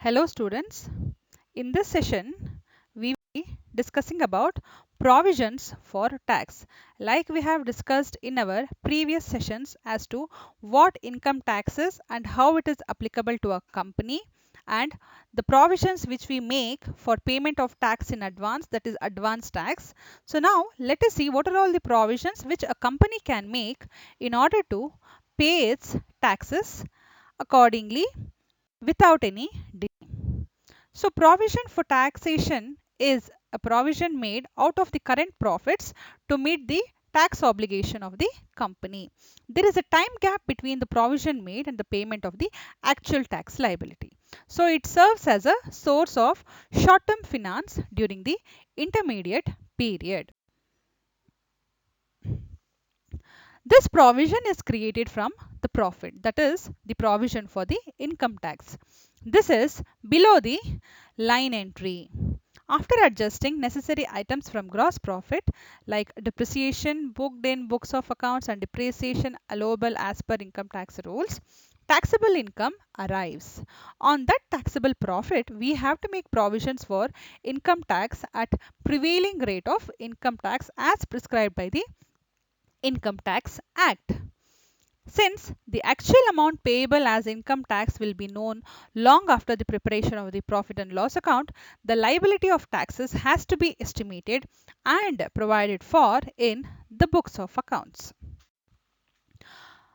Hello students. In this session, we will be discussing about provisions for tax. Like we have discussed in our previous sessions as to what income tax is and how it is applicable to a company and the provisions which we make for payment of tax in advance, that is advance tax. So now let us see what are all the provisions which a company can make in order to pay its taxes accordingly without any delay. So provision for taxation is a provision made out of the current profits to meet the tax obligation of the company. There is a time gap between the provision made and the payment of the actual tax liability. So it serves as a source of short-term finance during the intermediate period. This provision is created from the profit, that is the provision for the income tax. This is below the line entry. After adjusting necessary items from gross profit like depreciation booked in books of accounts and depreciation allowable as per income tax rules, taxable income arrives. On that taxable profit, we have to make provisions for income tax at prevailing rate of income tax as prescribed by the Income Tax Act. Since the actual amount payable as income tax will be known long after the preparation of the profit and loss account, the liability of taxes has to be estimated and provided for in the books of accounts.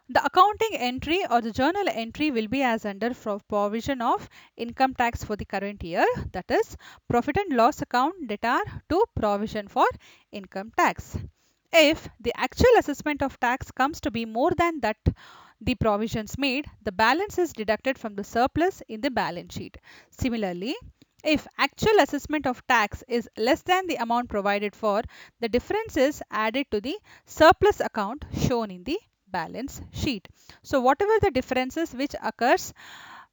The accounting entry or the journal entry will be as under provision of income tax for the current year, that is profit and loss account debtor to provision for income tax. If the actual assessment of tax comes to be more than that the provisions made, the balance is deducted from the surplus in the balance sheet. Similarly, if actual assessment of tax is less than the amount provided for, the difference is added to the surplus account shown in the balance sheet. So whatever the differences which occurs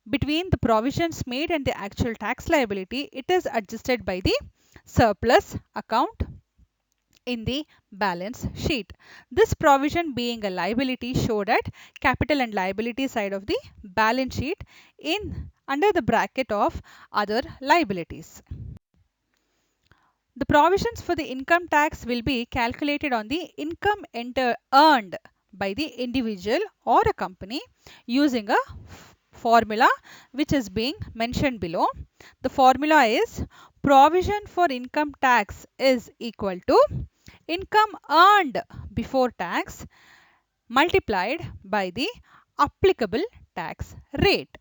between the provisions made and the actual tax liability, it is adjusted by the surplus account in the balance sheet. This provision being a liability showed at capital and liability side of the balance sheet in under the bracket of other liabilities. The provisions for the income tax will be calculated on the income earned by the individual or a company using a formula which is being mentioned below. The formula is provision for income tax is equal to income earned before tax multiplied by the applicable tax rate.